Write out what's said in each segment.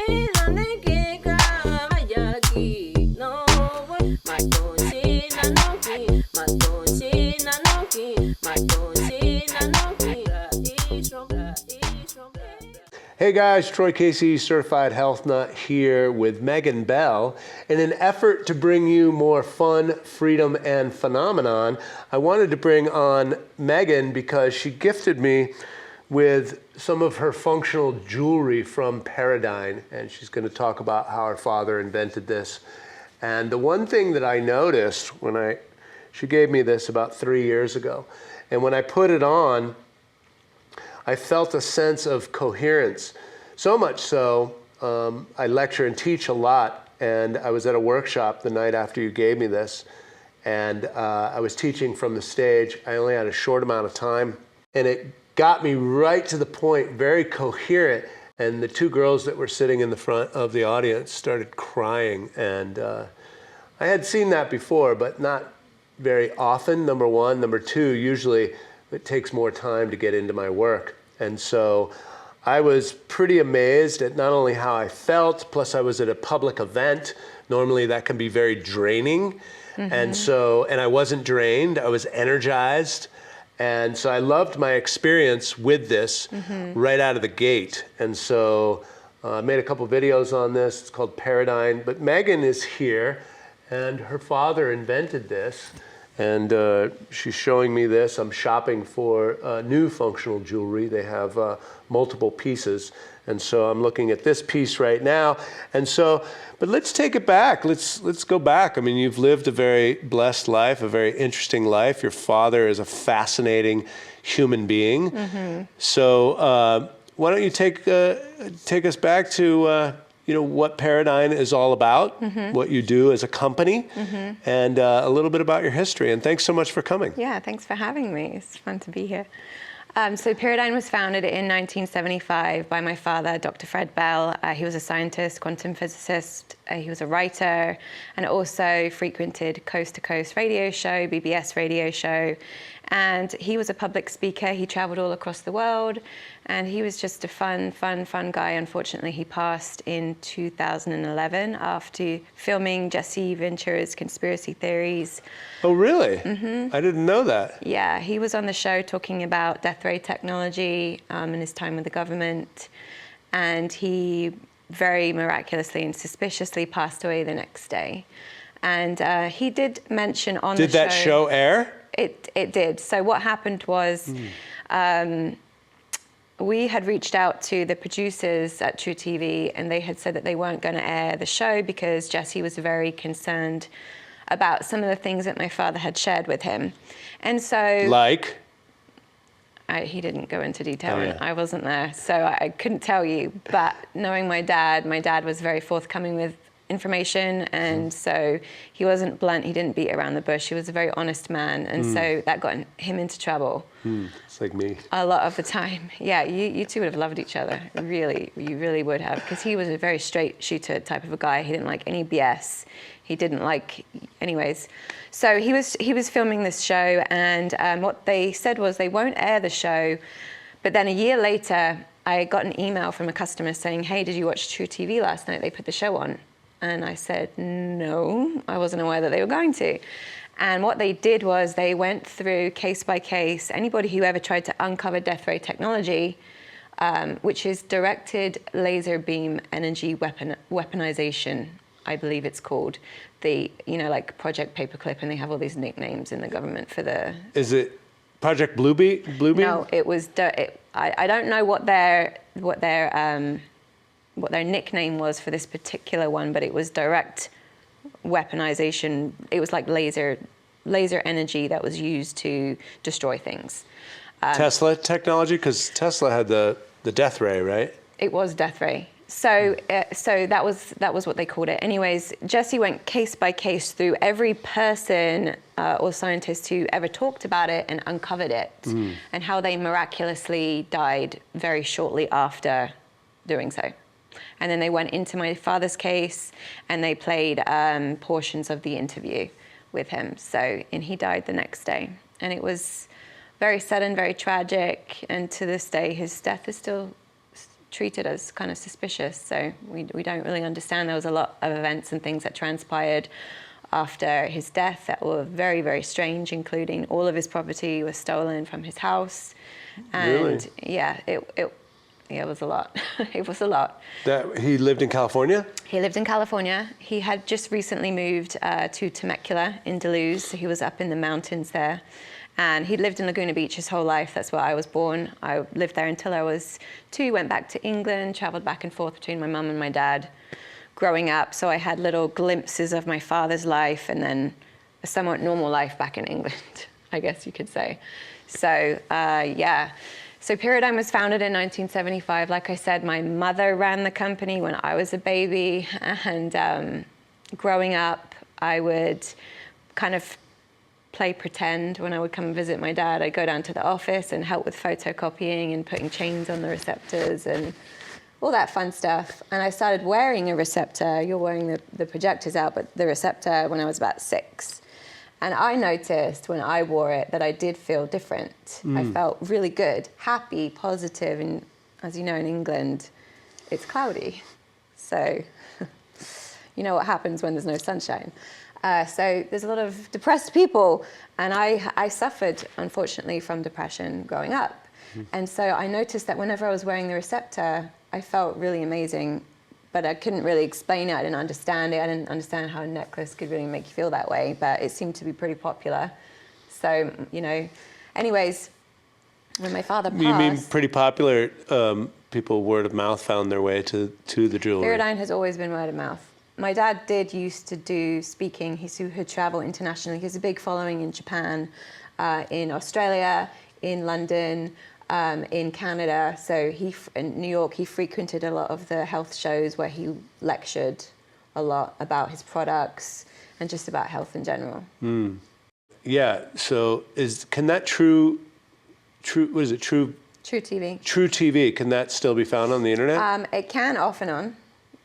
Hey guys, Troy Casey, Certified Health Nut here with Megan Bell. In an effort to bring you more fun, freedom, and phenomenon, I wanted to bring on Megan because she gifted me with some of her functional jewelry from Paradigm, and she's going to talk about how her father invented this. And the one thing that I noticed she gave me this about 3 years ago, and when I put it on, I felt a sense of coherence. So much so, I lecture and teach a lot, and I was at a workshop the night after you gave me this, and I was teaching from the stage. I only had a short amount of time, and it got me right to the point, very coherent, and the two girls that were sitting in the front of the audience started crying, and I had seen that before, but not very often, number one. Number two, usually it takes more time to get into my work. And so I was pretty amazed at not only how I felt, plus I was at a public event. Normally that can be very draining. Mm-hmm. And I wasn't drained, I was energized. And so I loved my experience with this right out of the gate. And so I made a couple videos on this. It's called Paradigm. But Megan is here, and her father invented this. And she's showing me this. I'm shopping for new functional jewelry. They have multiple pieces. And so I'm looking at this piece right now. And so, but let's take it back. Let's go back. I mean, you've lived a very blessed life, a very interesting life. Your father is a fascinating human being. Mm-hmm. So why don't you take us back to what Paradigm is all about, what you do as a company, and a little bit about your history. And thanks so much for coming. Yeah, thanks for having me. It's fun to be here. So Paradigm was founded in 1975 by my father, Dr. Fred Bell. He was a scientist, quantum physicist. He was a writer, and also frequented Coast to Coast radio show, BBS radio show. And he was a public speaker. He traveled all across the world, and he was just a fun guy. Unfortunately, he passed in 2011 after filming Jesse Ventura's conspiracy theories. Oh, really? Mm-hmm. I didn't know that. Yeah, he was on the show talking about death ray technology and his time with the government. And he very miraculously and suspiciously passed away the next day. And he did mention on the show... Did that show air? It did. So what happened was we had reached out to the producers at True TV, and they had said that they weren't going to air the show because Jesse was very concerned about some of the things that my father had shared with him. And so... Like? He didn't go into detail, Oh, yeah. and I wasn't there, so I couldn't tell you. But knowing my dad was very forthcoming with information, and so he wasn't blunt. He didn't beat around the bush. He was a very honest man, and so that got him into trouble. It's like me. A lot of the time. Yeah, you two would have loved each other. Really, you really would have, because he was a very straight shooter type of a guy. He didn't like any BS. He didn't like, anyways. So he was filming this show, and what they said was they won't air the show. But then a year later, I got an email from a customer saying, "Hey, did you watch True TV last night? They put the show on." And I said, no, I wasn't aware that they were going to. And what they did was they went through case by case, anybody who ever tried to uncover death ray technology, which is directed laser beam energy weaponization, I believe it's called. Like Project Paperclip, and they have all these nicknames in the government for the... Is it Project Bluebeam? No, it was... I don't know what their nickname was for this particular one, but it was direct weaponization. It was like laser energy that was used to destroy things. Tesla technology? Because Tesla had the death ray, right? It was death ray. So that was what they called it. Anyways, Jesse went case by case through every person or scientist who ever talked about it and uncovered it, and how they miraculously died very shortly after doing so. And then they went into my father's case, and they played portions of the interview with him. And he died the next day. And it was very sudden, very tragic. And to this day, his death is still treated as kind of suspicious. So we don't really understand. There was a lot of events and things that transpired after his death that were very, very strange, including all of his property was stolen from his house. And Really? yeah, it was a lot. It was a lot. That he lived in California? He lived in California. He had just recently moved to Temecula in Duluth, so he was up in the mountains there. And he'd lived in Laguna Beach his whole life. That's where I was born. I lived there until I was 2, went back to England, traveled back and forth between my mum and my dad growing up. So I had little glimpses of my father's life and then a somewhat normal life back in England, I guess you could say. So, yeah. So Paradigm was founded in 1975. Like I said, my mother ran the company when I was a baby. And growing up, I would kind of play pretend when I would come and visit my dad. I'd go down to the office and help with photocopying and putting chains on the receptors and all that fun stuff. And I started wearing a receptor. You're wearing the projectors out, but the receptor when I was about 6. And I noticed when I wore it that I did feel different. I felt really good, happy, positive. And as you know, in England, it's cloudy. So you know what happens when there's no sunshine. So there's a lot of depressed people. And I suffered, unfortunately, from depression growing up. And so I noticed that whenever I was wearing the receptor, I felt really amazing. But I couldn't really explain it. I didn't understand it. I didn't understand how a necklace could really make you feel that way. But it seemed to be pretty popular. So, you know, anyways, when my father passed... You mean pretty popular, people word of mouth found their way to the jewelry? Paradigm has always been word of mouth. My dad did used to do speaking. He would travel internationally. He has a big following in Japan, in Australia, in London, in Canada. So in New York, he frequented a lot of the health shows where he lectured a lot about his products and just about health in general. Yeah. So can that True True TV. True TV, can that still be found on the internet? It can off and on.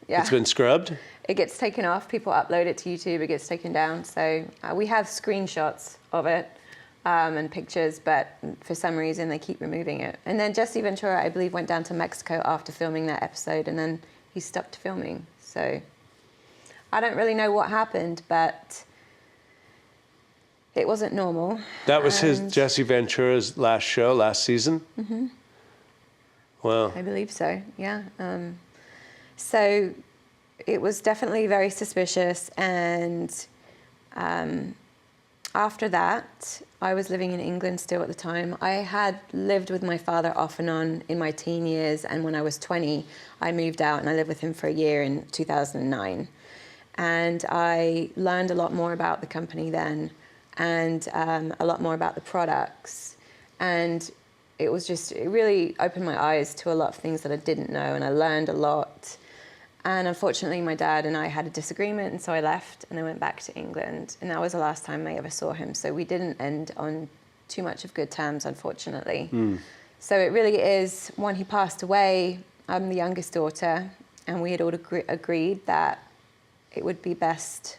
Yeah. It's been scrubbed? It gets taken off. People upload it to YouTube. It gets taken down. So we have screenshots of it and pictures, but for some reason they keep removing it. And then Jesse Ventura, I believe, went down to Mexico after filming that episode, and then he stopped filming. So I don't really know what happened, but it wasn't normal. That was Jesse Ventura's last show, last season? Mm-hmm. Wow. I believe so, yeah. So it was definitely very suspicious, and after that, I was living in England still at the time. I had lived with my father off and on in my teen years, and when I was 20, I moved out and I lived with him for a year in 2009. And I learned a lot more about the company then, and a lot more about the products. And it really opened my eyes to a lot of things that I didn't know, and I learned a lot. And unfortunately, my dad and I had a disagreement, and so I left and I went back to England. And that was the last time I ever saw him. So we didn't end on too much of good terms, unfortunately. So it really is, when he passed away, I'm the youngest daughter, and we had all agreed that it would be best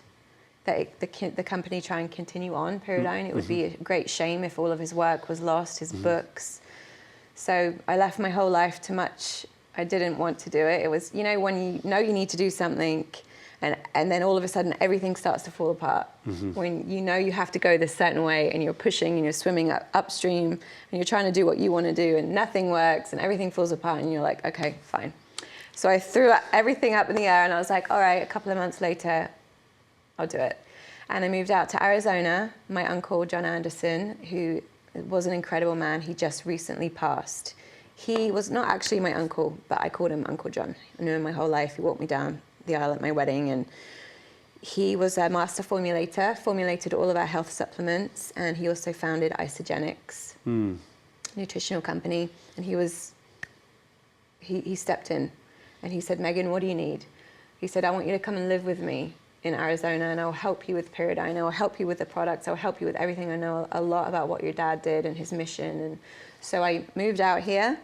that the company try and continue on, Paradigm. It would be a great shame if all of his work was lost, his books. So I left my whole life to much I didn't want to do it. It was, when you know you need to do something and then all of a sudden everything starts to fall apart. When you know you have to go this certain way and you're pushing and you're swimming upstream and you're trying to do what you want to do and nothing works and everything falls apart and you're like, okay, fine. So I threw everything up in the air and I was like, all right, a couple of months later, I'll do it. And I moved out to Arizona. My uncle, John Anderson, who was an incredible man, he just recently passed. He was not actually my uncle, but I called him Uncle John. I knew him my whole life. He walked me down the aisle at my wedding, and he was a master formulator, formulated all of our health supplements, and he also founded Isogenics, nutritional company. And he stepped in, and he said, Megan, what do you need? He said, I want you to come and live with me in Arizona, and I'll help you with Paradigm. I'll help you with the products. I'll help you with everything. I know a lot about what your dad did and his mission. And so I moved out here,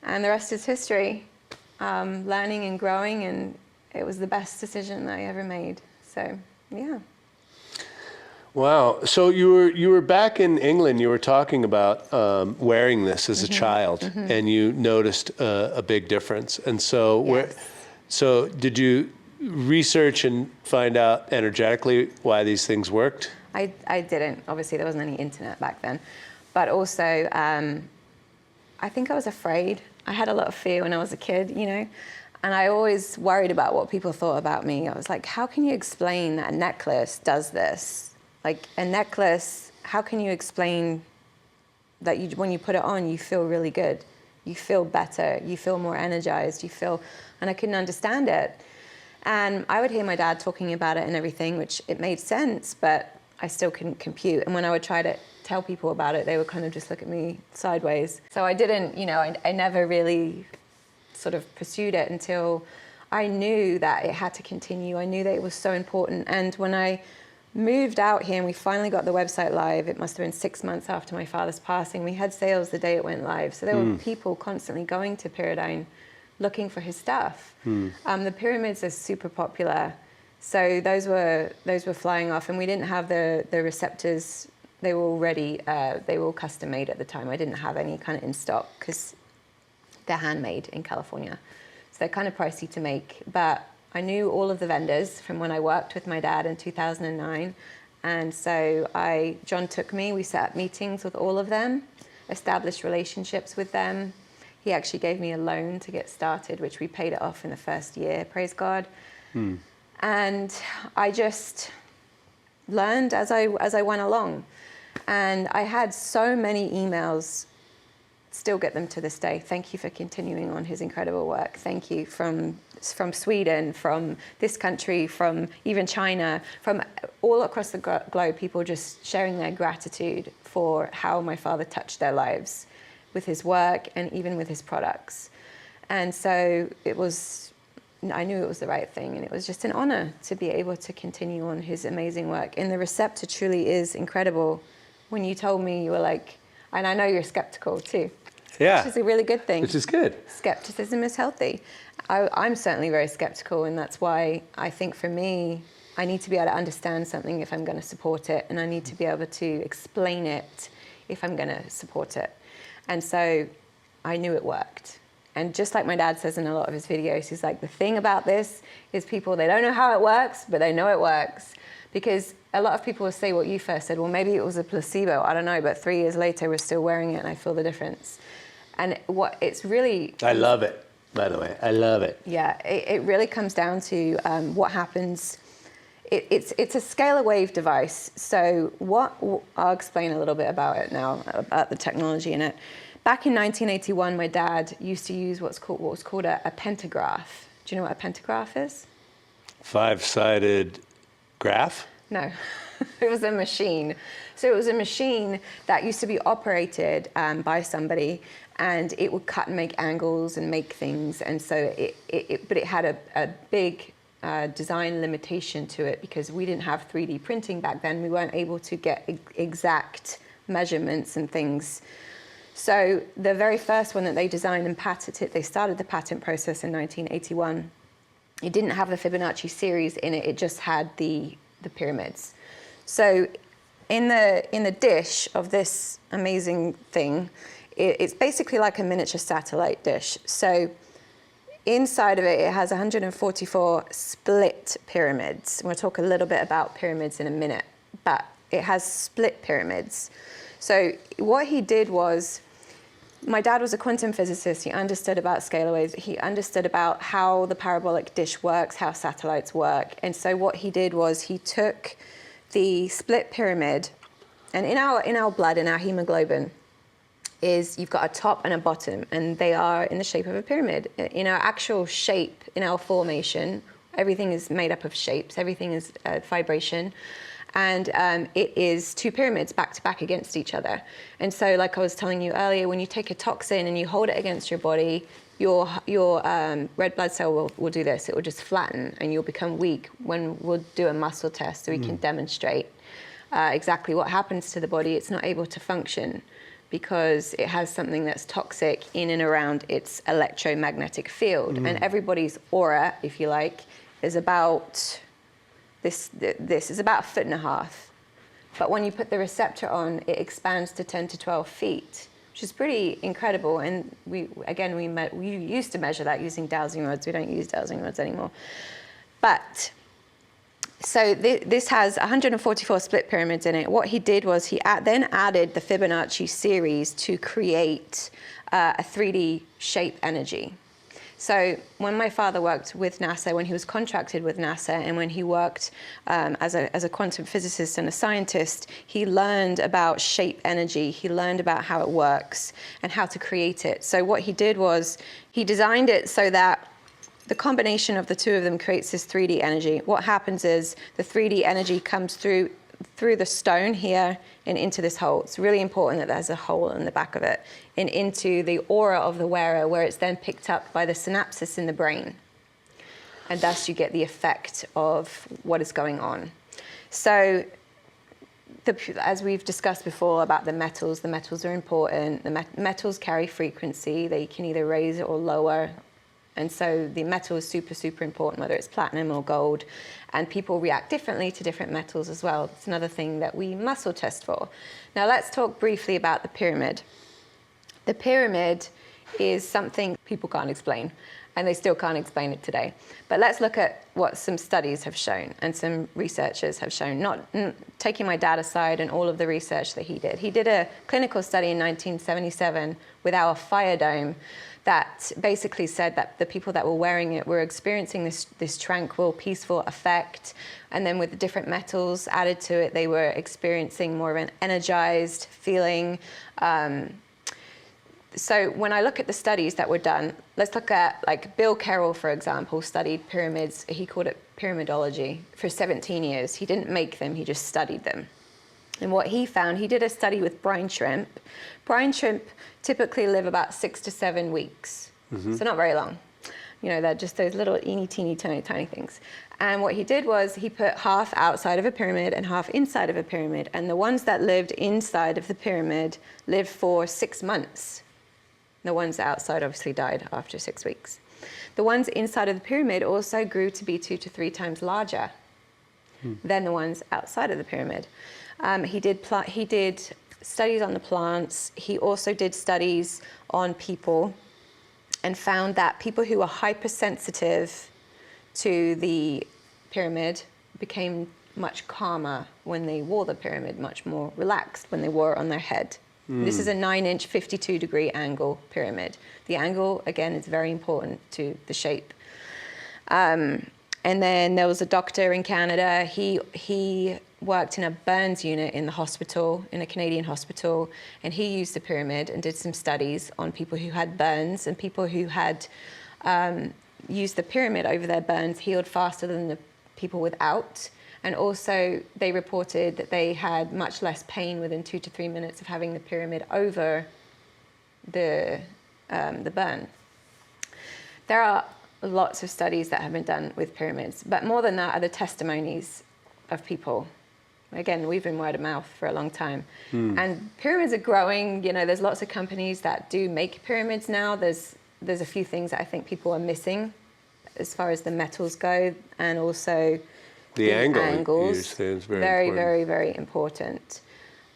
and the rest is history. Learning and growing, and it was the best decision that I ever made. So, yeah. Wow. So you were back in England. You were talking about wearing this as a child, and you noticed a big difference. And so, Yes. so did you research and find out energetically why these things worked? I didn't. Obviously, there wasn't any internet back then. But also, I think I was afraid. I had a lot of fear when I was a kid, you know, and I always worried about what people thought about me. I was like, how can you explain that a necklace does this? Like a necklace, how can you explain that when you put it on, you feel really good, you feel better, you feel more energized, and I couldn't understand it. And I would hear my dad talking about it and everything, which it made sense, but I still couldn't compute. And when I would try to tell people about it, they would kind of just look at me sideways. So I didn't, you know, I never really sort of pursued it until I knew that it had to continue. I knew that it was so important. And when I moved out here and we finally got the website live, it must have been 6 months after my father's passing. We had sales the day it went live. So there were people constantly going to Pyridine looking for his stuff. The pyramids are super popular. So those were flying off, and we didn't have the receptors. They were already, they were all custom made at the time. I didn't have any kind of in stock because they're handmade in California. So they're kind of pricey to make, but I knew all of the vendors from when I worked with my dad in 2009. And so John took me, we set up meetings with all of them, established relationships with them. He actually gave me a loan to get started, which we paid it off in the first year, praise God. And I just learned as I went along. And I had so many emails, still get them to this day. Thank you for continuing on his incredible work. Thank you from Sweden, from this country, from even China, from all across the globe, people just sharing their gratitude for how my father touched their lives with his work and even with his products. And so I knew it was the right thing, and it was just an honor to be able to continue on his amazing work. And the receptor truly is incredible. When you told me, you were like, and I know you're skeptical too. Yeah. Which is a really good thing. Which is good. Skepticism is healthy. I'm certainly very skeptical, and that's why I think for me, I need to be able to understand something if I'm going to support it, and I need to be able to explain it if I'm going to support it. And so I knew it worked. And just like my dad says in a lot of his videos, he's like, the thing about this is people, they don't know how it works, but they know it works. Because a lot of people will say what you first said, well, maybe it was a placebo, I don't know, but 3 years later, we're still wearing it and I feel the difference. And what it's really... I love it, by the way. I love it. Yeah, it really comes down to what happens. It's a scalar wave device. So I'll explain a little bit about it now, about the technology in it. Back in 1981, my dad used to use what was called a pentagraph. Do you know what a pentagraph is? 5-sided graph? No, it was a machine. So it was a machine that used to be operated by somebody, and it would cut and make angles and make things. And so but it had a big design limitation to it because we didn't have 3D printing back then. We weren't able to get exact measurements and things. So the very first one that they designed and patented, they started the patent process in 1981. It didn't have the Fibonacci series in it. It just had the pyramids. So in the dish of this amazing thing, it's basically like a miniature satellite dish. So inside of it, it has 144 split pyramids. We'll talk a little bit about pyramids in a minute, but it has split pyramids. So what he did was, my dad was a quantum physicist. He understood about scalar waves. He understood about how the parabolic dish works, how satellites work. And so what he did was he took the split pyramid, and in our blood, in our hemoglobin, you've got a top and a bottom, and they are in the shape of a pyramid. In our actual shape, in our formation, everything is made up of shapes. Everything is vibration. And it is two pyramids back to back against each other. And so, like I was telling you earlier, when you take a toxin and you hold it against your body, your red blood cell will do this. It will just flatten and you'll become weak. When we'll do a muscle test so we can demonstrate exactly what happens to the body, it's not able to function because it has something that's toxic in and around its electromagnetic field. And everybody's aura, if you like, is about... This is about 1.5 feet But when you put the receptor on, it expands to 10 to 12 feet, which is pretty incredible. And we used to measure that using dowsing rods. We don't use dowsing rods anymore. But so this has 144 split pyramids in it. What he did was he then added the Fibonacci series to create a 3D shape energy. So when my father worked with NASA, when he was contracted with NASA, and when he worked as a quantum physicist and a scientist, he learned about shape energy. He learned about how it works and how to create it. So what he did was he designed it so that the combination of the two of them creates this 3D energy. What happens is the 3D energy comes through the stone here and into this hole. It's really important that there's a hole in the back of it, and into the aura of the wearer, where it's then picked up by the synapses in the brain. And thus you get the effect of what is going on. So as we've discussed before about the metals are important. The metals carry frequency. They can either raise or lower. And so the metal is super, super important, whether it's platinum or gold. And people react differently to different metals as well. It's another thing that we muscle test for. Now let's talk briefly about the pyramid. The pyramid is something people can't explain, and they still can't explain it today. But let's look at what some studies have shown and some researchers have shown, not taking my dad aside and all of the research that he did. He did a clinical study in 1977 with our fire dome that basically said that the people that were wearing it were experiencing this tranquil, peaceful effect. And then with the different metals added to it, they were experiencing more of an energized feeling. So when I look at the studies that were done, let's look at, like, Bill Carroll, for example, studied pyramids. He called it pyramidology for 17 years. He didn't make them, he just studied them. And what he found, he did a study with brine shrimp. Brine shrimp typically live about 6 to 7 weeks, so not very long. You know, they're just those little teeny, tiny things. And what he did was he put half outside of a pyramid and half inside of a pyramid. And the ones that lived inside of the pyramid lived for 6 months. The ones outside obviously died after 6 weeks. The ones inside of the pyramid also grew to be 2 to 3 times larger than the ones outside of the pyramid. He did studies on the plants. He also did studies on people and found that people who were hypersensitive to the pyramid became much calmer when they wore the pyramid, much more relaxed when they wore it on their head. This is a 9-inch, 52-degree angle pyramid. The angle, again, is very important to the shape. And then there was a doctor in Canada. He worked in a burns unit in the hospital, in a Canadian hospital, and he used the pyramid and did some studies on people who had burns, and people who had used the pyramid over their burns healed faster than the people without. And also they reported that they had much less pain within 2 to 3 minutes of having the pyramid over the burn. There are lots of studies that have been done with pyramids, but more than that are the testimonies of people. Again, we've been word of mouth for a long time. And pyramids are growing. You know, there's lots of companies that do make pyramids now. There's a few things that I think people are missing as far as the metals go, and also the angles. Very important.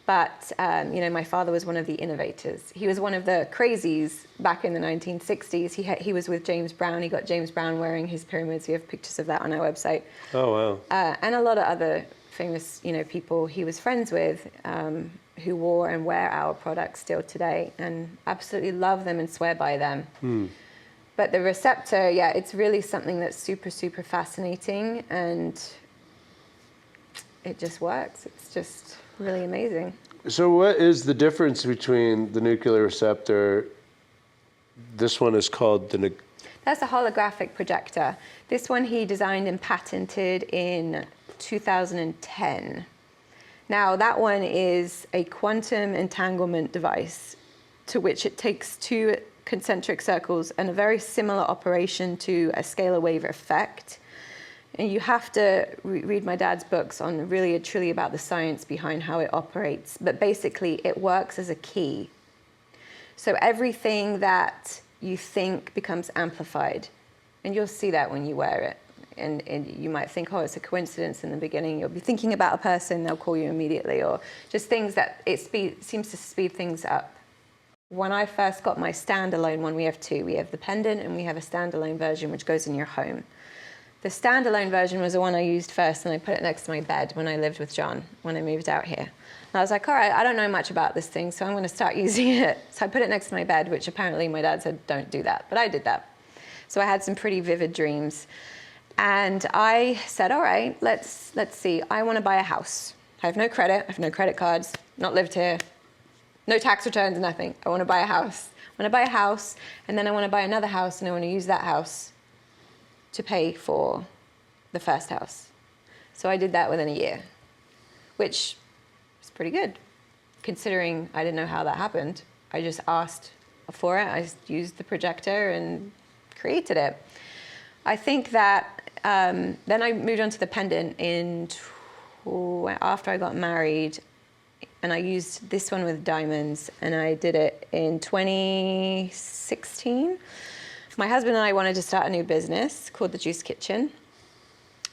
But, you know, my father was one of the innovators. He was one of the crazies back in the 1960s. He was with James Brown. He got James Brown wearing his pyramids. We have pictures of that on our website. Oh, wow. And a lot of other famous, you know, people he was friends with who wore and wear our products still today, and absolutely love them and swear by them. But the receptor, yeah, it's really something that's super, super fascinating, and it just works. It's just really amazing. So what is the difference between the nuclear receptor? This one is called the... That's a holographic projector. This one he designed and patented in 2010. Now that one is a quantum entanglement device to which it takes 2 concentric circles and a very similar operation to a scalar wave effect. And you have to read my dad's books on really truly about the science behind how it operates. But basically, it works as a key. So everything that you think becomes amplified. And you'll see that when you wear it. And you might think, oh, it's a coincidence in the beginning. You'll be thinking about a person, they'll call you immediately, or just things that seems to speed things up. When I first got my standalone one, we have two. We have the pendant and we have a standalone version which goes in your home. The standalone version was the one I used first, and I put it next to my bed when I lived with John, when I moved out here. And I was like, all right, I don't know much about this thing, so I'm going to start using it. So I put it next to my bed, which apparently my dad said, don't do that. But I did that. So I had some pretty vivid dreams. And I said, all right, let's see. I want to buy a house. I have no credit. I have no credit cards. Not lived here. No tax returns, nothing. I want to buy a house. I want to buy a house, and then I want to buy another house, and I want to use that house to pay for the first house. So I did that within a year, which was pretty good, considering I didn't know how that happened. I just asked for it. I used the projector and created it. I think that then I moved on to the pendant after I got married, and I used this one with diamonds, and I did it in 2016. My husband and I wanted to start a new business called The Juice Kitchen,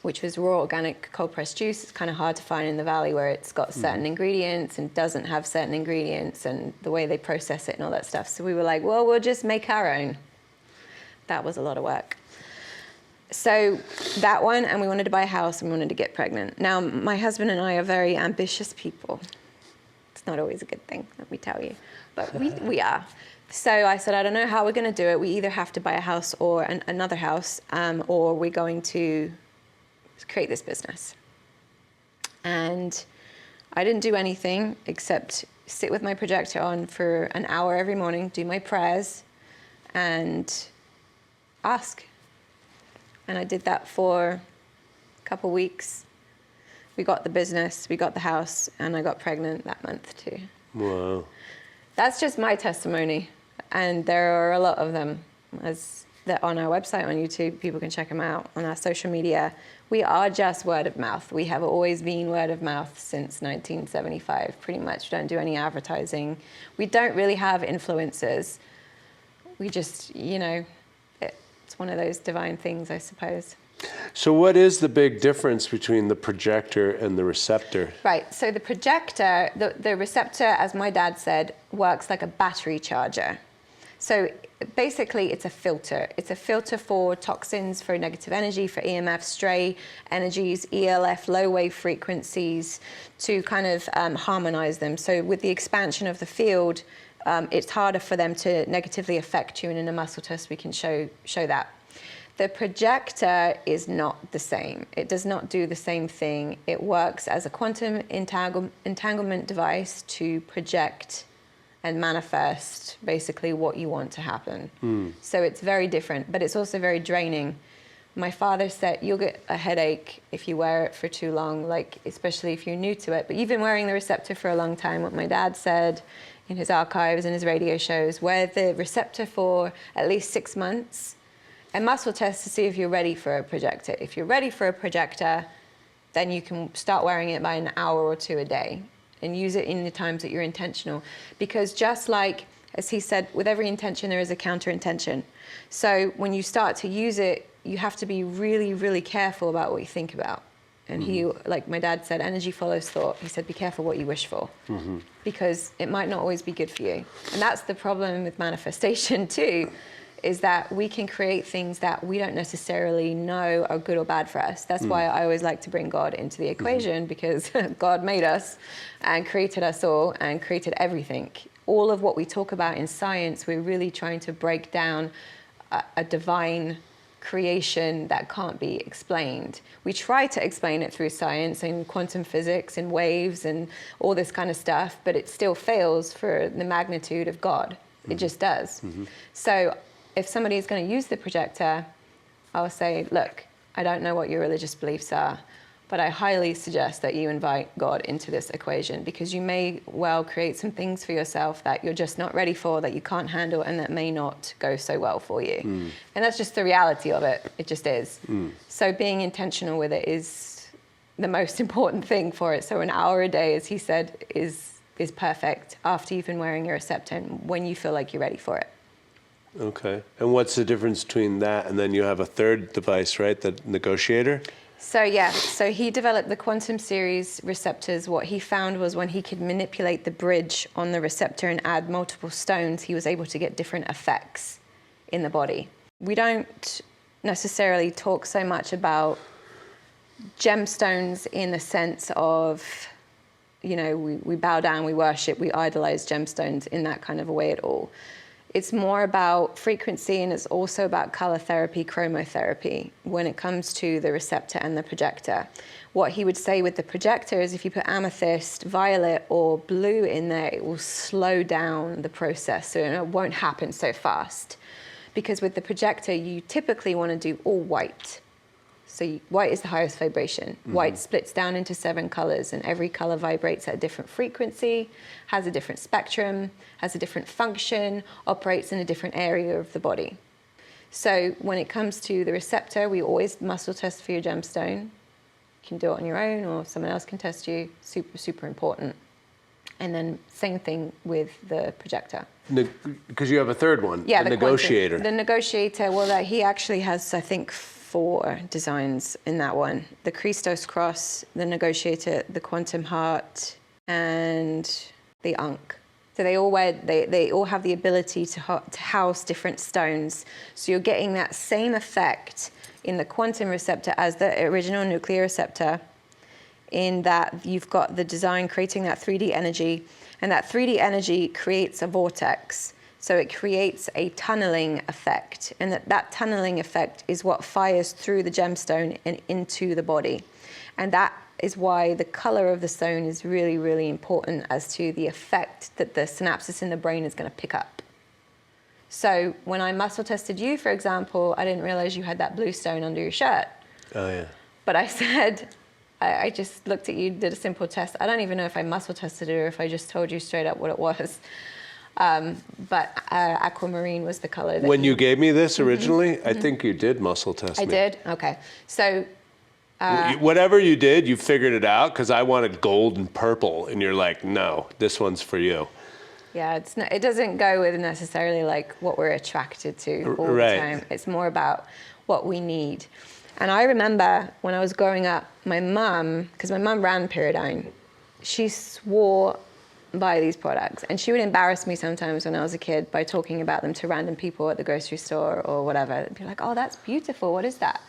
which was raw organic cold pressed juice. It's kind of hard to find in the Valley where it's got certain ingredients and doesn't have certain ingredients, and the way they process it and all that stuff. So we were like, well, we'll just make our own. That was a lot of work. So that one, and we wanted to buy a house, and we wanted to get pregnant. Now, my husband and I are very ambitious people. It's not always a good thing, let me tell you, but we are. So I said, I don't know how we're going to do it. We either have to buy a house or another house, or we're going to create this business. And I didn't do anything except sit with my projector on for an hour every morning, do my prayers, and ask. And I did that for a couple weeks. We got the business, we got the house, and I got pregnant that month too. Wow. That's just my testimony. And there are a lot of them. On our website, on YouTube, people can check them out. On our social media, we are just word of mouth. We have always been word of mouth since 1975, pretty much. We don't do any advertising. We don't really have influencers. We just, it's one of those divine things, I suppose. So what is the big difference between the projector and the receptor? Right, so the projector, the receptor, as my dad said, works like a battery charger. So basically it's a filter. It's a filter for toxins, for negative energy, for EMF, stray energies, ELF, low wave frequencies, to kind of harmonize them. So with the expansion of the field, it's harder for them to negatively affect you, and in a muscle test we can show that. The projector is not the same. It does not do the same thing. It works as a quantum entanglement device to project and manifest basically what you want to happen. So it's very different, but it's also very draining. My father said you'll get a headache if you wear it for too long, like especially if you're new to it. But you've been wearing the receptor for a long time. What my dad said in his archives and his radio shows, wear the receptor for at least 6 months, and muscle test to see if you're ready for a projector. If you're ready for a projector, then you can start wearing it by an hour or two a day and use it in the times that you're intentional. Because just like, as he said, with every intention there is a counter-intention. So when you start to use it, you have to be really, really careful about what you think about. And he, like my dad said, energy follows thought. He said, be careful what you wish for, because it might not always be good for you. And that's the problem with manifestation too, is that we can create things that we don't necessarily know are good or bad for us. That's why I always like to bring God into the equation, because God made us and created us all and created everything. All of what we talk about in science, we're really trying to break down a divine creation that can't be explained. We try to explain it through science and quantum physics and waves and all this kind of stuff, but it still fails for the magnitude of God. It just does. So if somebody is going to use the projector, I'll say, look, I don't know what your religious beliefs are, but I highly suggest that you invite God into this equation, because you may well create some things for yourself that you're just not ready for, that you can't handle, and that may not go so well for you. And that's just the reality of it. It just is. So being intentional with it is the most important thing for it. So an hour a day, as he said, is perfect after you've been wearing your receptor, when you feel like you're ready for it. Okay. And what's the difference between that and then you have a third device, right? The negotiator? So yeah, so he developed the quantum series receptors. What he found was when he could manipulate the bridge on the receptor and add multiple stones, he was able to get different effects in the body. We don't necessarily talk so much about gemstones in the sense of, you know, we bow down, we worship, we idolize gemstones in that kind of a way at all. It's more about frequency, and it's also about color therapy, chromotherapy, when it comes to the receptor and the projector. What he would say with the projector is if you put amethyst, violet, or blue in there, it will slow down the process, so it won't happen so fast. Because with the projector, you typically want to do all white. So white is the highest vibration. White splits down into 7 colors, and every color vibrates at a different frequency, has a different spectrum, has a different function, operates in a different area of the body. So when it comes to the receptor, we always muscle test for your gemstone. You can do it on your own, or someone else can test you. Super, super important. And then same thing with the projector. Because you have a third one, Yeah, the negotiator. The negotiator, well, he actually has, I think, 4 designs in that one. The Christos cross, the negotiator, the quantum heart, and the Ankh. So they all have the ability to house different stones. So you're getting that same effect in the quantum receptor as the original nuclear receptor, in that you've got the design creating that 3D energy, and that 3D energy creates a vortex. So it creates a tunneling effect, and that tunneling effect is what fires through the gemstone and into the body. And that is why the color of the stone is really, really important as to the effect that the synapses in the brain is going to pick up. So when I muscle tested you, for example, I didn't realize you had that blue stone under your shirt. Oh, yeah. But I said, I just looked at you, did a simple test. I don't even know if I muscle tested it or if I just told you straight up what it was. But aquamarine was the color. That When you gave me this originally, I think you did muscle test me. I did? Okay. So whatever you did, you figured it out, because I wanted gold and purple, and you're like, no, this one's for you. yeah, it doesn't go with necessarily like what we're attracted to all Right. the time. It's more about what we need. And I remember when I was growing up, my mum, because my mum ran Pyridine, she swore by these products, and she would embarrass me sometimes when I was a kid by talking about them to random people at the grocery store or whatever. They'd be like, oh, that's beautiful, what is that?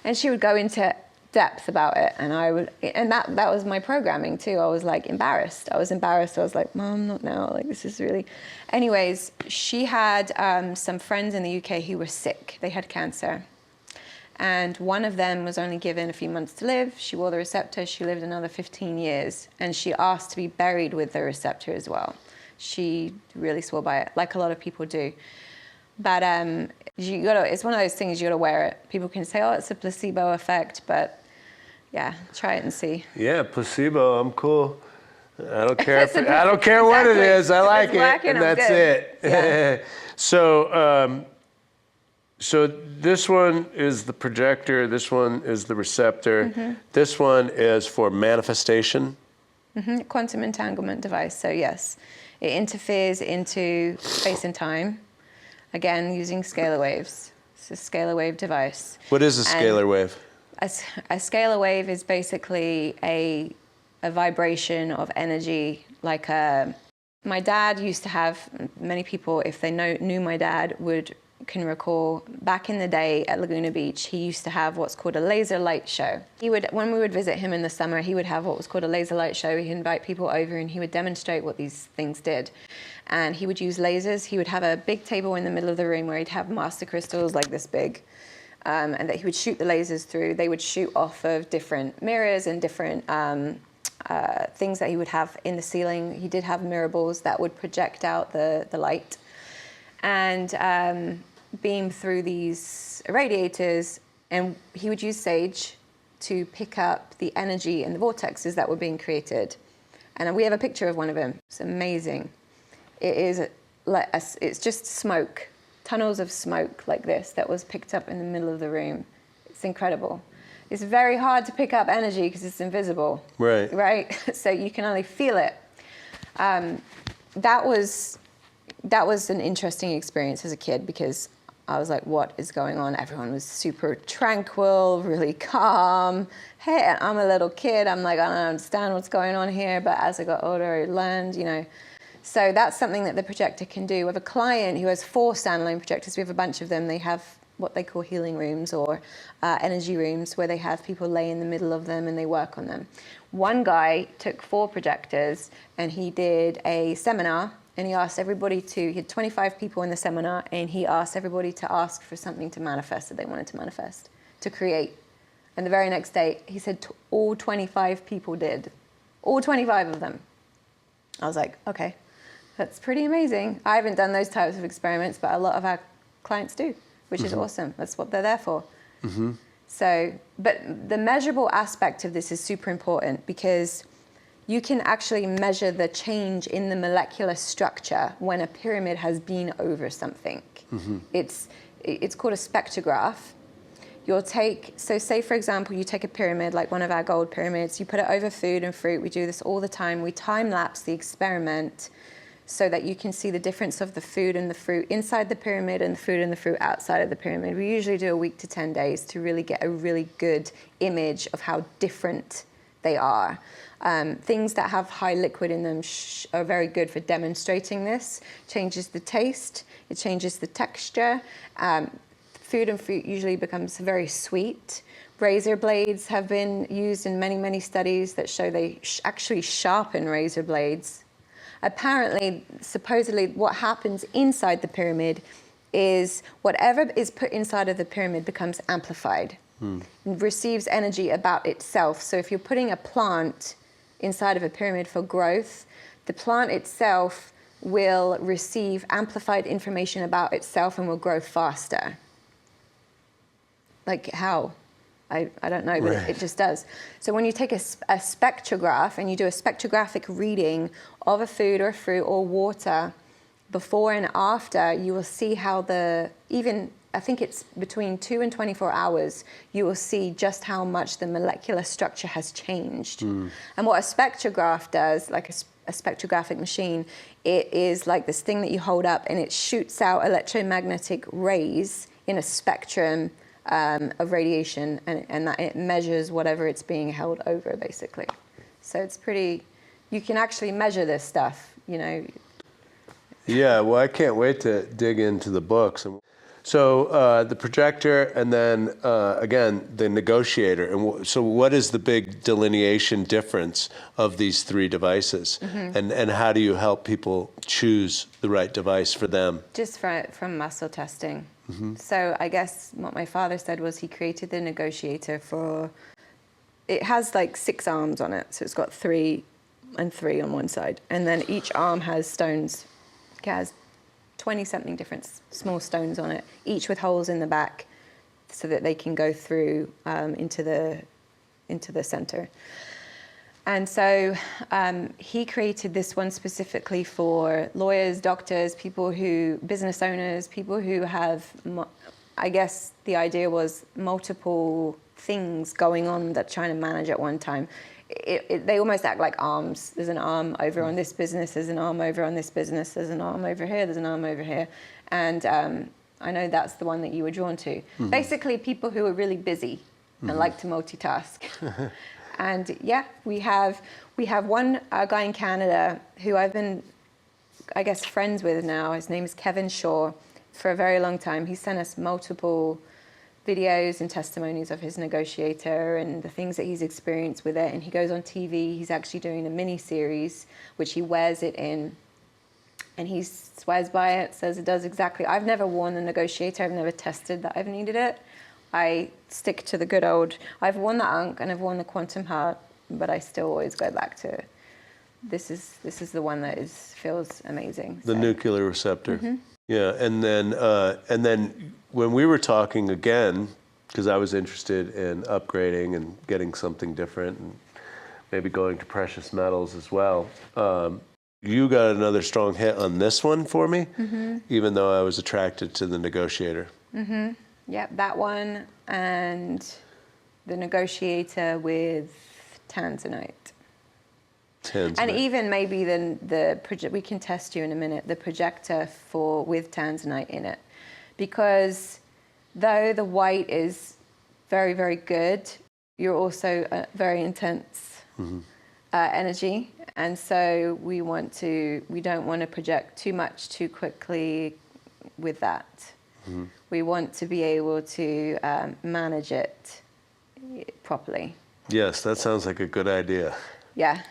And she would go into depth about it, and that was my programming too. I was like embarrassed. I was like, Mom, not now, like this is really. Anyways, she had some friends in the UK who were sick. They had cancer. And one of them was only given a few months to live. She wore the receptor. She lived another 15 years. And she asked to be buried with the receptor as well. She really swore by it, like a lot of people do. But it's one of those things, you gotta wear it. People can say, oh, it's a placebo effect, but yeah, try it and see. Yeah, placebo, I'm cool. I don't care I don't care what it is. I like it, and that's it. Yeah. So this one is the projector, this one is the receptor, this one is for manifestation. Quantum entanglement device, so yes. It interferes into space and time, again, using scalar waves. It's a scalar wave device. What is a scalar wave? A scalar wave is basically a vibration of energy, like my dad used to have, many people, if they knew my dad, can recall back in the day at Laguna Beach, he used to have what's called a laser light show. When we would visit him in the summer, he would have what was called a laser light show. He'd invite people over and he would demonstrate what these things did. And he would use lasers. He would have a big table in the middle of the room where he'd have master crystals like this big, and that he would shoot the lasers through. They would shoot off of different mirrors and different things that he would have in the ceiling. He did have Measurables that would project out the light and beam through these irradiators, and he would use sage to pick up the energy and the vortexes that were being created. And we have a picture of one of them. It's amazing. It is like it's just smoke, tunnels of smoke like this that was picked up in the middle of the room. It's incredible. It's very hard to pick up energy because it's invisible. Right. Right? So you can only feel it. That that was an interesting experience as a kid because I was like, what is going on? Everyone was super tranquil, really calm. Hey, I'm a little kid. I'm like, I don't understand what's going on here. But as I got older, I learned, you know. So that's something that the projector can do. We have a client who has 4 standalone projectors. We have a bunch of them. They have what they call healing rooms or energy rooms where they have people lay in the middle of them and they work on them. One guy took 4 projectors and he did a seminar. And he asked everybody he had 25 people in the seminar, and he asked everybody to ask for something to manifest that they wanted to manifest, to create. And the very next day, he said all 25 people did. All 25 of them. I was like, okay, that's pretty amazing. I haven't done those types of experiments, but a lot of our clients do, which is awesome. That's what they're there for. So, but the measurable aspect of this is super important because you can actually measure the change in the molecular structure when a pyramid has been over something. It's called a spectrograph. So say for example, you take a pyramid, like one of our gold pyramids, you put it over food and fruit. We do this all the time. We time lapse the experiment so that you can see the difference of the food and the fruit inside the pyramid and the food and the fruit outside of the pyramid. We usually do a week to 10 days to really get a really good image of how different they are. Things that have high liquid in them are very good for demonstrating this. Changes the taste, it changes the texture. Food and fruit usually becomes very sweet. Razor blades have been used in many, many studies that show they actually sharpen razor blades. Apparently, supposedly, what happens inside the pyramid is whatever is put inside of the pyramid becomes amplified. It receives energy about itself. So if you're putting a plant inside of a pyramid for growth, the plant itself will receive amplified information about itself and will grow faster. Like how? I don't know, but it just does. So when you take a spectrograph and you do a spectrographic reading of a food or a fruit or water, before and after, you will see how I think it's between 2 and 24 hours, you will see just how much the molecular structure has changed. And what a spectrograph does, like a spectrographic machine, it is like this thing that you hold up and it shoots out electromagnetic rays in a spectrum of radiation, and that it measures whatever it's being held over, basically. So it's you can actually measure this stuff, you know. Yeah, well, I can't wait to dig into the books. So the projector, and then again, the negotiator. And so what is the big delineation difference of these 3 devices? And how do you help people choose the right device for them? Just from muscle testing. So I guess what my father said was he created the negotiator it has like 6 arms on it. So it's got 3 and 3 on one side. And then each arm has stones. It has 20-something different small stones on it, each with holes in the back so that they can go through into the center. And so he created this one specifically for lawyers, doctors, business owners, people who have, I guess the idea was multiple things going on that trying to manage at one time. They almost act like arms. There's an arm over on this business, there's an arm over on this business, there's an arm over here, there's an arm over here. And I know that's the one that you were drawn to. Basically, people who are really busy and like to multitask. And yeah, we have one guy in Canada who I've been, I guess, friends with now. His name is Kevin Shaw. For a very long time, he sent us multiple videos and testimonies of his negotiator and the things that he's experienced with it. And he goes on TV. He's actually doing a mini series, which he wears it in. And he swears by it, says it does exactly. I've never worn the negotiator. I've never tested that I've needed it. I stick to the good old, I've worn the Ankh and I've worn the Quantum Heart, but I still always go back to, this is the one that feels amazing. The nuclear receptor. Yeah, and then when we were talking again, because I was interested in upgrading and getting something different and maybe going to precious metals as well, you got another strong hit on this one for me, even though I was attracted to the negotiator. Yep, that one and the negotiator with tanzanite. And even maybe then we can test you in a minute, the projector with tanzanite in it. Because though the white is very, very good, you're also a very intense energy. And so we don't want to project too much too quickly with that. We want to be able to manage it properly. Yes, that sounds like a good idea. Yeah,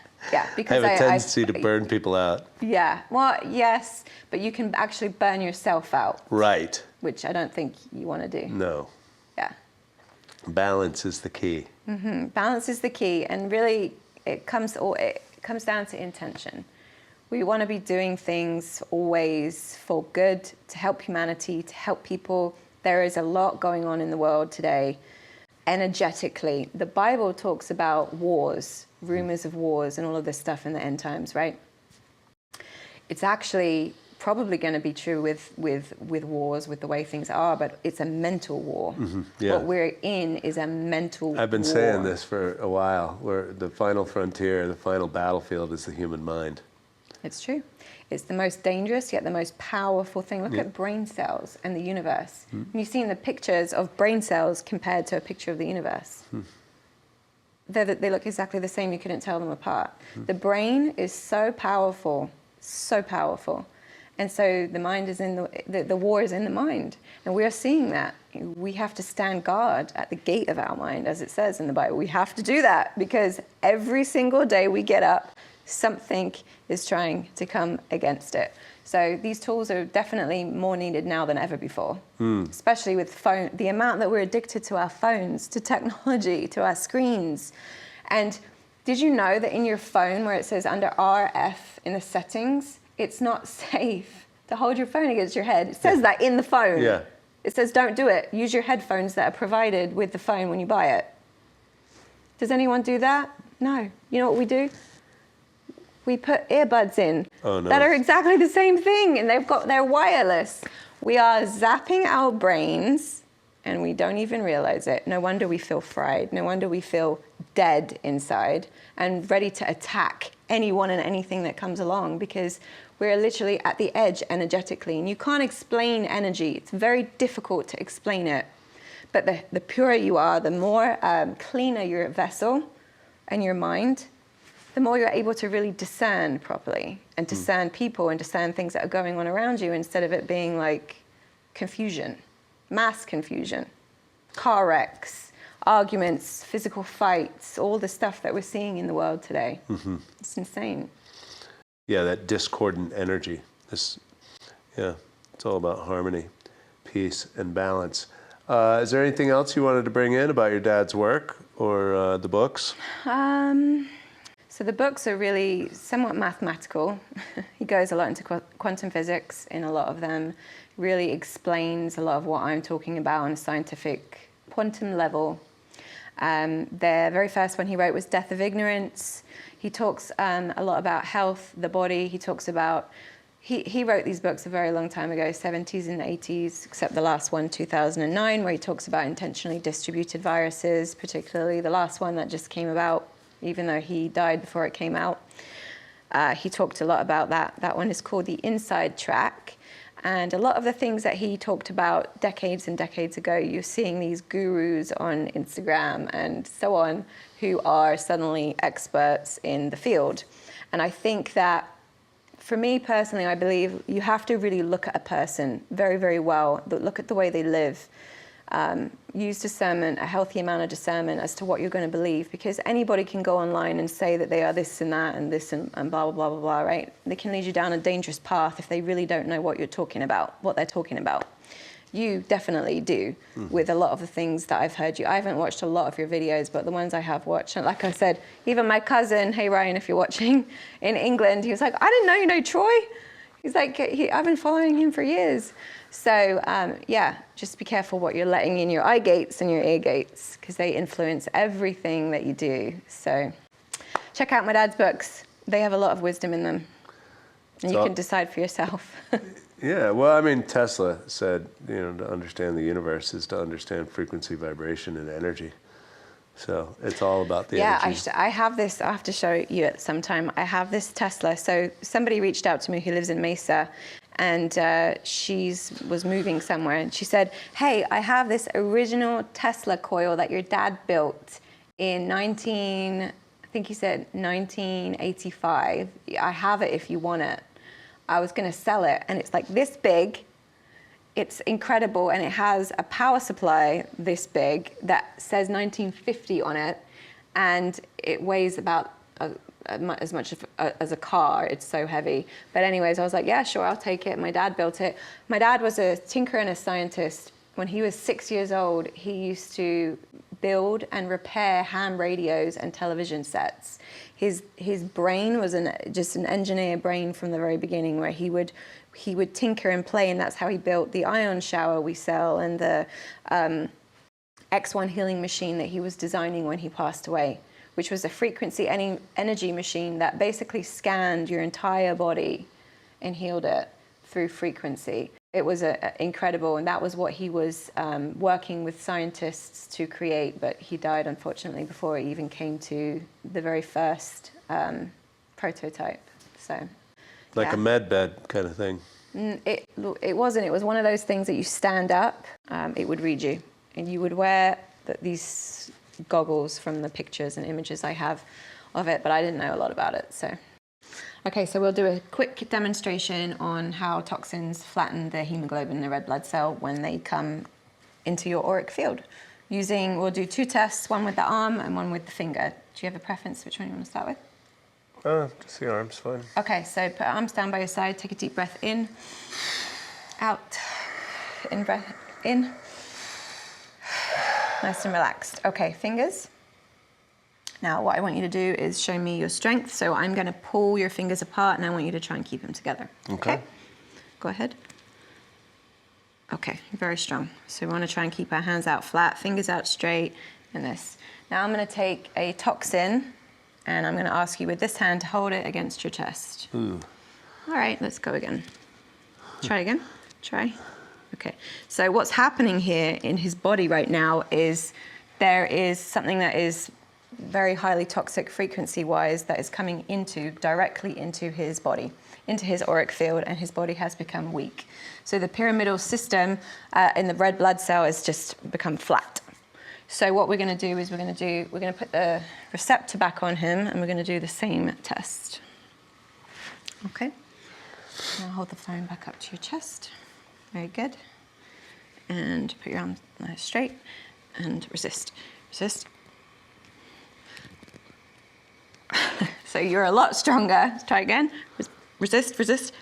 because I have a tendency to burn people out. Yeah, well, yes, but you can actually burn yourself out. Right. Which I don't think you want to do. No. Yeah. Balance is the key. Balance is the key, and really it comes down to intention. We want to be doing things always for good, to help humanity, to help people. There is a lot going on in the world today, energetically. The Bible talks about wars, rumors of wars, and all of this stuff in the end times, right? It's actually probably going to be true with wars, with the way things are, but it's a mental war. Yeah. What we're in is a mental war. I've been saying this for a while, where the final frontier, the final battlefield is the human mind. It's true. It's the most dangerous, yet the most powerful thing. Look at brain cells and the universe. You've seen the pictures of brain cells compared to a picture of the universe. They look exactly the same. You couldn't tell them apart. The brain is so powerful, so powerful. And so the mind is the war is in the mind. And we are seeing that. We have to stand guard at the gate of our mind, as it says in the Bible. We have to do that because every single day we get up, something is trying to come against it. So these tools are definitely more needed now than ever before, especially with the amount that we're addicted to our phones, to technology, to our screens. And did you know that in your phone where it says under RF in the settings, it's not safe to hold your phone against your head? It says that in the phone. Yeah. It says don't do it. Use your headphones that are provided with the phone when you buy it. Does anyone do that? No. You know what we do? We put earbuds in that are exactly the same thing, and they're wireless. We are zapping our brains, and we don't even realize it. No wonder we feel fried. No wonder we feel dead inside and ready to attack anyone and anything that comes along, because we're literally at the edge energetically, and you can't explain energy. It's very difficult to explain it. But the purer you are, the more cleaner your vessel and your mind, the more you're able to really discern properly and discern people and discern things that are going on around you, instead of it being like confusion, mass confusion, car wrecks, arguments, physical fights, all the stuff that we're seeing in the world today. It's insane. Yeah, that discordant energy. It's all about harmony, peace, and balance. Is there anything else you wanted to bring in about your dad's work or the books? So the books are really somewhat mathematical. He goes a lot into quantum physics in a lot of them, really explains a lot of what I'm talking about on a scientific quantum level. The very first one he wrote was Death of Ignorance. He talks a lot about health, the body. He talks about, he wrote these books a very long time ago, 70s and 80s, except the last one, 2009, where he talks about intentionally distributed viruses, particularly the last one that just came about, even though he died before it came out. He talked a lot about that. That one is called The Inside Track. And a lot of the things that he talked about decades and decades ago, you're seeing these gurus on Instagram and so on who are suddenly experts in the field. And I think that, for me personally, I believe you have to really look at a person very, very well, look at the way they live. Use discernment, a healthy amount of discernment as to what you're going to believe, because anybody can go online and say that they are this and that and this and blah, blah, blah, blah, blah, right? They can lead you down a dangerous path if they really don't know what you're talking about, what they're talking about. You definitely do with a lot of the things that I've heard you. I haven't watched a lot of your videos, but the ones I have watched, and like I said, even my cousin, hey Ryan, if you're watching, in England, he was like, I didn't know you know Troy. He's like, I've been following him for years. So just be careful what you're letting in your eye gates and your ear gates, because they influence everything that you do. So check out my dad's books. They have a lot of wisdom in them, and you can decide for yourself. Yeah, well, I mean, Tesla said, to understand the universe is to understand frequency, vibration, and energy. So it's all about the Yeah, energy. I have this, I have to show you it sometime. I have this Tesla. So somebody reached out to me who lives in Mesa, and she was moving somewhere, and she said, hey, I have this original Tesla coil that your dad built in I think he said 1985. I have it if you want it. I was going to sell it, and it's like this big. It's incredible, and it has a power supply this big that says 1950 on it, and it weighs about as much as a car. It's so heavy. But anyways, I was like, yeah, sure, I'll take it. My dad built it. My dad was a tinker and a scientist. When he was 6 years old, he used to build and repair ham radios and television sets. His brain was just an engineer brain from the very beginning, where he would tinker and play, and that's how he built the ion shower we sell and the X1 healing machine that he was designing when he passed away, which was a frequency energy machine that basically scanned your entire body and healed it through frequency. It was incredible, and that was what he was working with scientists to create, but he died, unfortunately, before it even came to the very first prototype. So, Like yeah. a med bed kind of thing. It wasn't. It was one of those things that you stand up, it would read you, and you would wear these goggles from the pictures and images I have of it, but I didn't know a lot about it. So, okay, so we'll do a quick demonstration on how toxins flatten the hemoglobin in the red blood cell when they come into your auric field. We'll do 2 tests, one with the arm and one with the finger. Do you have a preference which one you want to start with? Just the arm's fine. Okay, so put arms down by your side, take a deep breath in, out, in breath, in. Nice and relaxed. Okay, fingers. Now what I want you to do is show me your strength. So I'm going to pull your fingers apart, and I want you to try and keep them together. Okay. Go ahead. Okay, very strong. So we want to try and keep our hands out flat, fingers out straight, and this. Now I'm going to take a toxin, and I'm going to ask you with this hand to hold it against your chest. Ooh. All right, let's go again. Try again. Try. Okay. So what's happening here in his body right now is there is something that is very highly toxic frequency-wise that is coming directly into his body, into his auric field, and his body has become weak. So the pyramidal system in the red blood cell has just become flat. So what we're going to do is we're going to put the receptor back on him, and we're going to do the same test. Okay. Now hold the phone back up to your chest. Very good. And put your arms straight and resist. Resist. So you're a lot stronger. Let's try again. Resist, resist.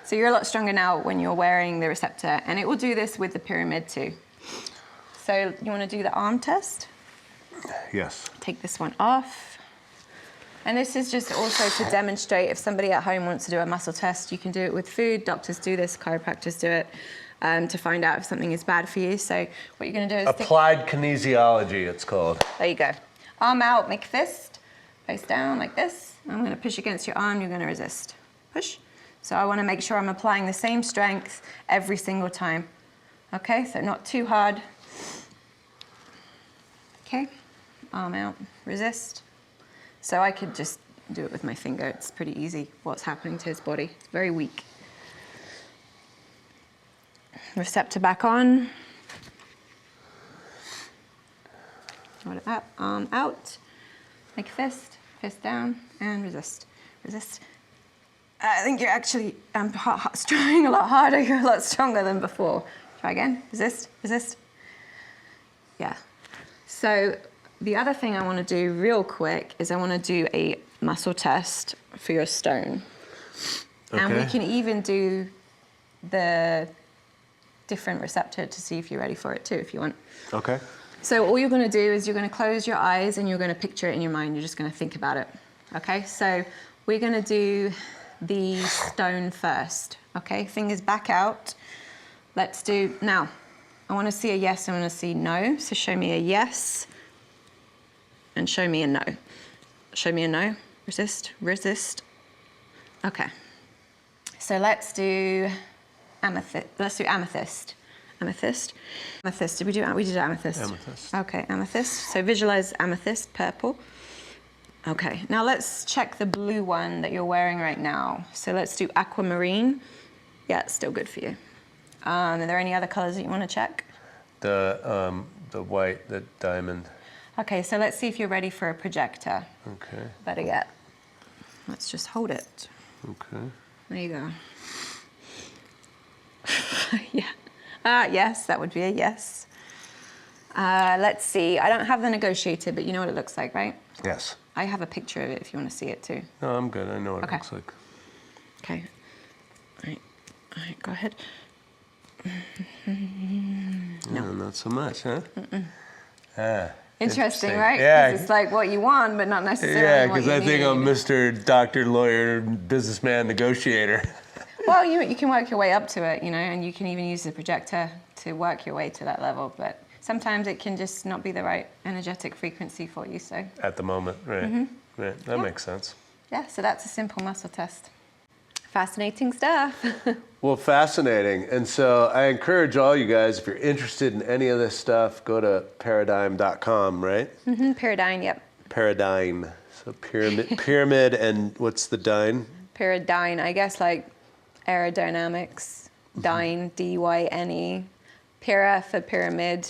So you're a lot stronger now when you're wearing the receptor, and it will do this with the pyramid too. So you want to do the arm test? Yes. Take this one off. And this is just also to demonstrate if somebody at home wants to do a muscle test, you can do it with food. Doctors do this, chiropractors do it, to find out if something is bad for you. So what you're going to do is Applied kinesiology, it's called. there you go. Arm out, make a fist, face down like this. I'm going to push against your arm, you're going to resist. Push. So I want to make sure I'm applying the same strength every single time. Okay, so not too hard. Okay, arm out, resist. So I could just do it with my finger. It's pretty easy what's happening to his body. It's very weak. Receptor back on. Hold it up, arm out. Make a fist, fist down, and resist. Resist. I think you're actually trying a lot harder. You're a lot stronger than before. Try again. Resist, resist. Yeah. So the other thing I want to do real quick is I want to do a muscle test for your stone. Okay. And we can even do the different receptor to see if you're ready for it too, if you want. Okay. So all you're going to do is you're going to close your eyes and you're going to picture it in your mind. You're just going to think about it. Okay, so we're going to do the stone first. Okay, fingers back out. Let's do, now, I want to see a yes, I want to see no. So show me a yes and show me a no. Show me a no. Resist, resist. Okay. So let's do amethyst. Amethyst. Amethyst, did we do, we did amethyst. Amethyst. Okay, amethyst. So visualize amethyst, purple. Okay, now let's check the blue one that you're wearing right now. So let's do aquamarine. Yeah, it's still good for you. Are there any other colors that you want to check? The white, the diamond. Okay, so let's see if you're ready for a projector. Okay. Better yet, let's just hold it. Okay. There you go. Yeah. Yes, that would be a yes. Let's see. I don't have the negotiator, but you know what it looks like, right? Yes. I have a picture of it if you want to see it too. No, I'm good. I know what Okay. it looks like. Okay. All right, go ahead. No, not so much, huh? Interesting, right? Yeah. 'Cause it's like what you want, but not necessarily Yeah, what because you I think I'm need. Mr. Doctor, Lawyer, Businessman, Negotiator. Well, you can work your way up to it, you know, and you can even use the projector to work your way to that level. But sometimes it can just not be the right energetic frequency for you. So At the moment, right. Right, that makes sense. yeah, so that's a simple muscle test. Fascinating stuff. Well, fascinating. And so I encourage all you guys, if you're interested in any of this stuff, go to paradigm.com, right? Paradigm, yep. Paradigm. So pyramid and what's the dine? Paradigm, I guess like aerodynamics, dyne, D-Y-N-E. Para for pyramid,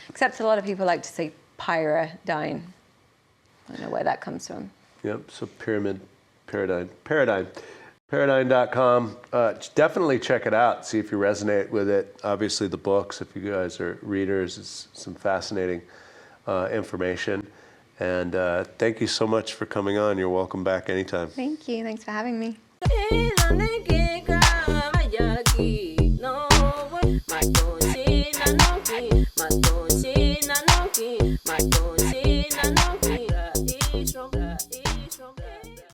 except a lot of people like to say pyradine. I don't know where that comes from. Yep, so pyramid, paradigm. Paradigm.com. Definitely check it out. See if you resonate with it. Obviously, the books, if you guys are readers, is some fascinating information. And thank you so much for coming on. You're welcome back anytime. Thank you. Thanks for having me. My